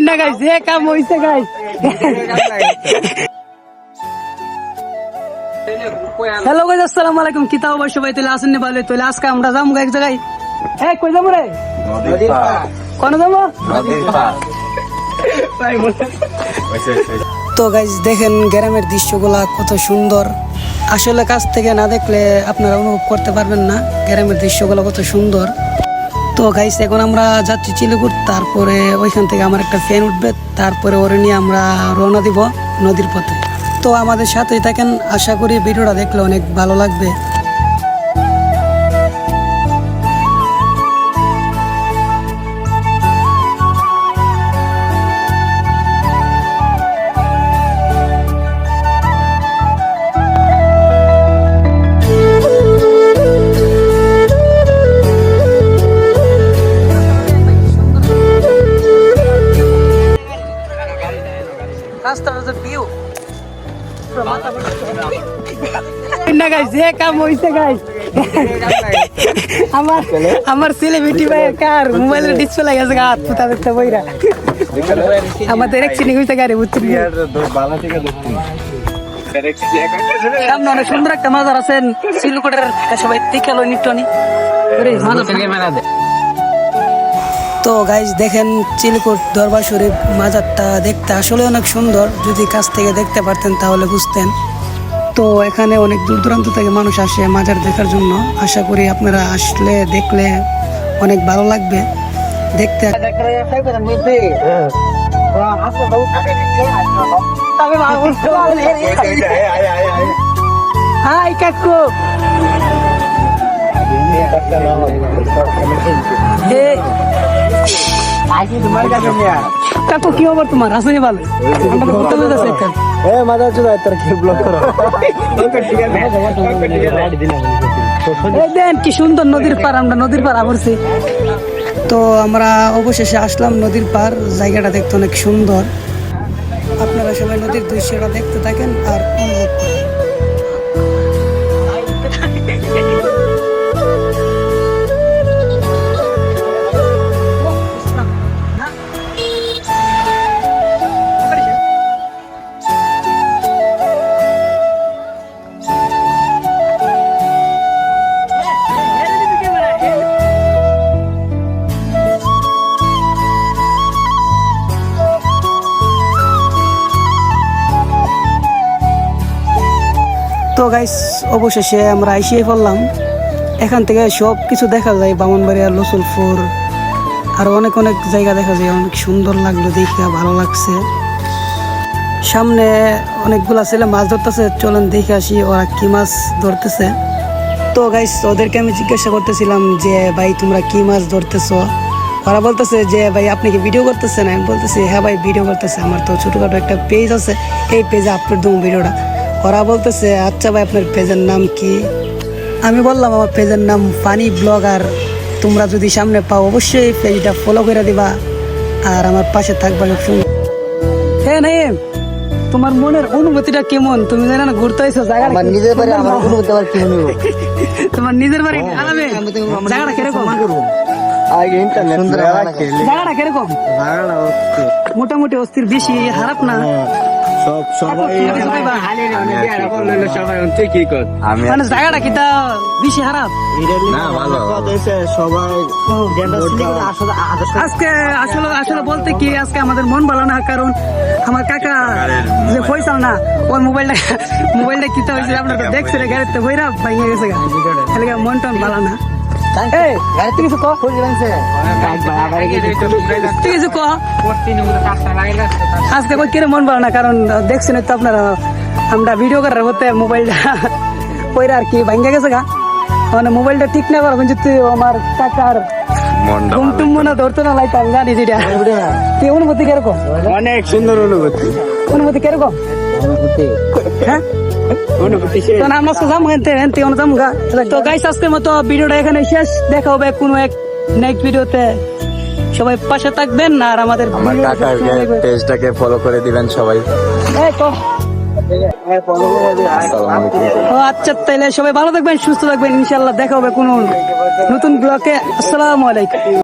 না গাইস, যে কাম হইছে গাইস। হ্যালো গাইস, আসসালামু আলাইকুম। কি তাও সবাই তাহলে আসেন না ভালো? তাহলে আজকে আমরা যাবো এক জায়গায়। হ্যাঁ, কই যাবো রে? কোন যাবো? তো গাইস দেখেন গ্রামের দৃশ্যগুলা কত সুন্দর। আসলে কাছ থেকে না দেখলে আপনারা অনুভব করতে পারবেন না গ্রামের দৃশ্যগুলো কত সুন্দর। তো গাইস এখন আমরা যাচ্ছি চিলিকুট, তারপরে ওইখান থেকে আমার একটা ফ্যান উঠবে, তারপরে ওরে নিয়ে আমরা রওনা দিব নদীর পথে। তো আমাদের সাথেই থাকেন, আশা করি ভিডিওটা দেখলে অনেক ভালো লাগবে। আমার সেলিব্রিটি ভাইয়ের কার মোবাইলের ডিসপ্লে গেছে হাত ফুটা দেখতে বইরা আমাদের অ্যাক্সিডেন্ট হইছে গাড়ি বুঝছেন। সামনে অনেক সুন্দর একটা মাজার আছেন সিলুকটের সবাই দেখে লো নিটনি। তো গাইজ দেখেন চিলকুট দরবার শরীফ মাজারটা দেখতে আসলে অনেক সুন্দর, যদি কাছ থেকে দেখতে পারতেন তাহলে বুঝতেন। তো এখানে অনেক দূর দূরান্ত থেকে মানুষ আসে মাজার দেখার জন্য। আশা করি আপনারা আসলে দেখলে অনেক ভালো লাগবে দেখতে। হাই কাকু, কাকু কি খবর তোমার? আসলে ভালো দেন কি সুন্দর নদীর পার, আমরা নদীর পার আবরছি। তো আমরা অবশেষে আসলাম নদীর পার, জায়গাটা দেখতে অনেক সুন্দর। আপনারা সবাই নদীর দৃশ্যটা দেখতে থাকেন আর অনুভব করেন। তো গাইস অবশেষে আমরা আইসিয়ে পড়লাম। এখান থেকে সব কিছু দেখা যায়, বামনবাড়িয়া, লসুলপুর, আর অনেক অনেক জায়গা দেখা যায়। অনেক সুন্দর লাগলো, দেখে ভালো লাগছে। সামনে অনেকগুলা ছেলে মাছ ধরতেছে, চলেন দেখে আসি ওরা কি মাছ ধরতেছে। তো গাইস ওদেরকে আমি জিজ্ঞাসা করতেছিলাম যে ভাই তোমরা কি মাছ ধরতেছো? ওরা বলতেছে যে ভাই আপনি কি ভিডিও করতেছেন? আমি বলতেছি হ্যাঁ ভাই ভিডিও করতেছে, আমার তো ছোটখাটো একটা পেজ আছে, এই পেজে আপলোড দেবো ভিডিওটা। ওরা বলতেছে আচ্ছা ভাই আপনার পেজের নাম কি? আমি বললাম আমার পেজের নাম ফানি ব্লগার। তোমরা যদি সামনে পাও অবশ্যই পেজটা ফলো করে দিবা আর আমার পাশে থাকবা সবসময়। হ্যাঁ নাইম, তোমার মনের অনুভূতিটা কেমন? তুমি জানো না ঘুরতে আইছো জায়গা, আমার নিজের বাড়ি, আমার অনুভূতি আবার কি হলো? তোমার নিজের বাড়ি আলামে জায়গাটা কিরকম? জায়গাটা কিরকম? মোটামুটি অস্থির, বেশি খারাপ না? মানে জায়গাটা কি তা বেশি খারাপ? আজকে আসলে বলতে কি আজকে আমাদের মন ভালো না, কারণ আমার কাকা যে ফয়সাল না, ওর মোবাইলটা কিনতে হয়েছিল, আপনার তো দেখছে রে গাড়িতে বইরা ভেঙে গেছে, মন টন ভালো না। আজকে কিরে মন ভালো না, কারণ দেখছেন তো আপনারা আমরা ভিডিও করার হতে মোবাইলটা পয়রা আর কি ভাঙ্গা গেছে গা। মানে মোবাইলটা ঠিক না করা কিন্তু আমার কাকার ঘুমটুম মনে ধরতো না, লাইতে আমি জানি যেটা। অনুভূতি কিরকম? অনেক সুন্দর অনুভূতি। অনুভূতি কিরকম? হ্যাঁ তো গাইস আজকের মতো ভিডিওটা এখানে শেষ, দেখা হবে কোনো এক নেক্সট ভিডিওতে। সবাই পাশে থাকবেন আর আমাদের পেজটাকে ফলো করে দিবেন সবাই। আচ্ছা তাইলে সবাই ভালো থাকবেন, সুস্থ থাকবেন, ইনশাল্লাহ দেখা হবে কোনো নতুন ব্লগে। আসসালামু আলাইকুম।